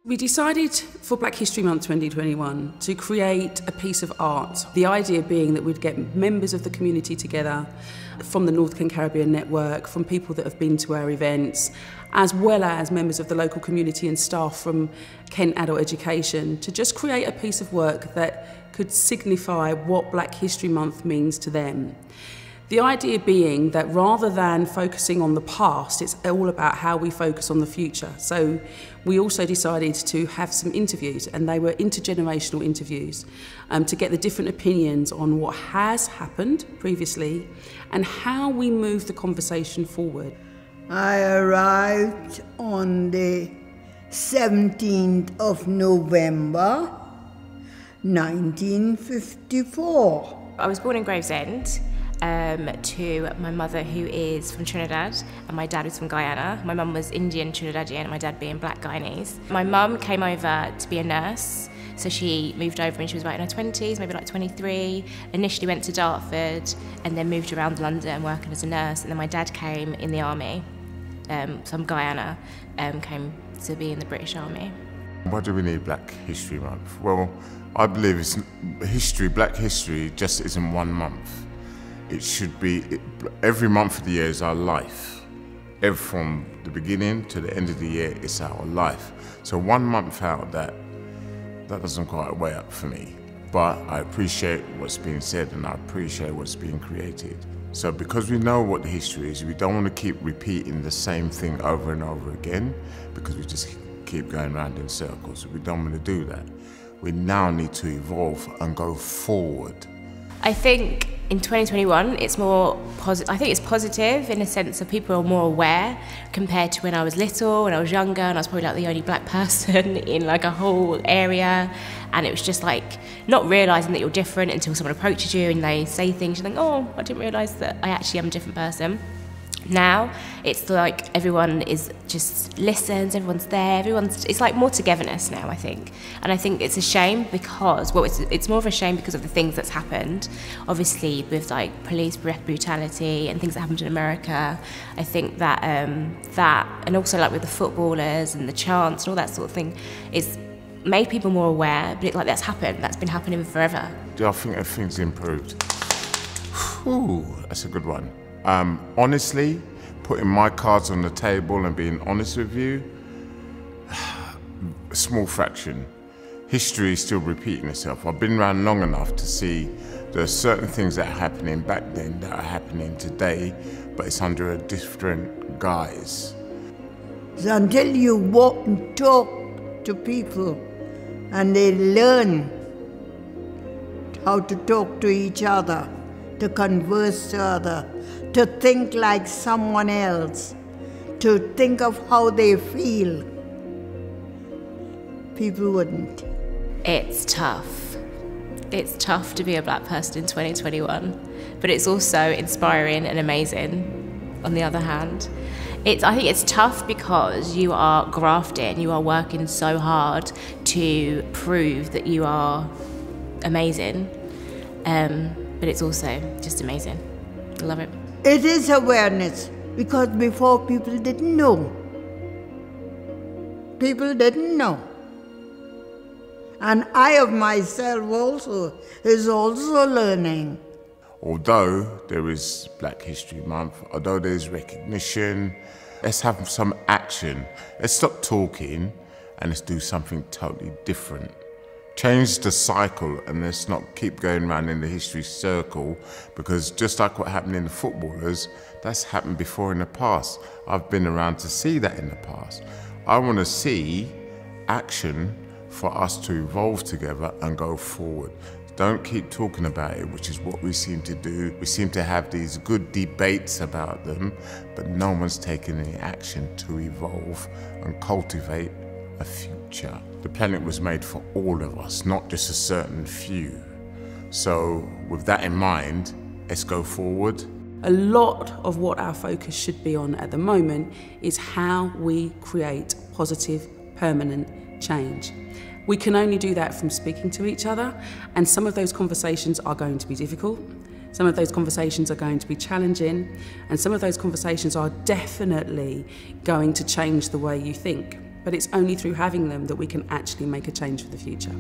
We decided for Black History Month 2021 to create a piece of art. The idea being that we'd get members of the community together from the North Kent Caribbean Network, from people that have been to our events, as well as members of the local community and staff from Kent Adult Education, to just create a piece of work that could signify what Black History Month means to them. The idea being that rather than focusing on the past, it's all about how we focus on the future. So we also decided to have some interviews, and they were intergenerational interviews, to get the different opinions on what has happened previously and how we move the conversation forward. I arrived on the 17th of November, 1954. I was born in Gravesend. To my mother, who is from Trinidad, and my dad was from Guyana. My mum was Indian Trinidadian, and my dad being Black Guyanese. My mum came over to be a nurse, so she moved over when she was about in her 20s, maybe like 23. Initially went to Dartford, and then moved around London working as a nurse. And then my dad came in the army, from Guyana, came to be in the British Army. Why do we need Black History Month? Well, I believe it's Black history just isn't 1 month. It should be, every month of the year is our life. From the beginning to the end of the year, it's our life. So 1 month out, that doesn't quite weigh up for me. But I appreciate what's being said, and I appreciate what's being created. So because we know what the history is, we don't want to keep repeating the same thing over and over again, because we just keep going around in circles. We don't want to do that. We now need to evolve and go forward. I think in 2021, it's more positive. I think it's positive in a sense that people are more aware compared to when I was little, when I was younger, and I was probably like the only Black person in like a whole area. And it was just like not realising that you're different until someone approaches you and they say things. You think, oh, I didn't realise that I actually am a different person. Now it's like everyone is just listens, everyone's there, it's like more togetherness now, I think. And I think it's a shame because, well, it's more of a shame because of the things that's happened, obviously with like police brutality and things that happened in America. I think that and also like with the footballers and the chants and all that sort of thing, it's made people more aware, but like that's been happening forever. Do I think everything's improved? Ooh, that's a good one. Honestly, putting my cards on the table and being honest with you, a small fraction. History is still repeating itself. I've been around long enough to see there are certain things that are happening back then that are happening today, but it's under a different guise. So until you walk and talk to people and they learn how to talk to each other, to converse to others, to think like someone else, to think of how they feel, people wouldn't. It's tough. It's tough to be a Black person in 2021, but it's also inspiring and amazing on the other hand. I think it's tough because you are grafting, you are working so hard to prove that you are amazing, but it's also just amazing. I love it. It is awareness, because before people didn't know. People didn't know. And I of myself also is also learning. Although there is Black History Month, although there is recognition, let's have some action. Let's stop talking and let's do something totally different. Change the cycle, and let's not keep going around in the history circle, because just like what happened in the footballers, that's happened before in the past. I've been around to see that in the past. I want to see action for us to evolve together and go forward. Don't keep talking about it, which is what we seem to do. We seem to have these good debates about them, but no one's taking any action to evolve and cultivate a future. The planet was made for all of us, not just a certain few. So with that in mind, let's go forward. A lot of what our focus should be on at the moment is how we create positive, permanent change. We can only do that from speaking to each other, and some of those conversations are going to be difficult. Some of those conversations are going to be challenging, and some of those conversations are definitely going to change the way you think. but it's only through having them that we can actually make a change for the future.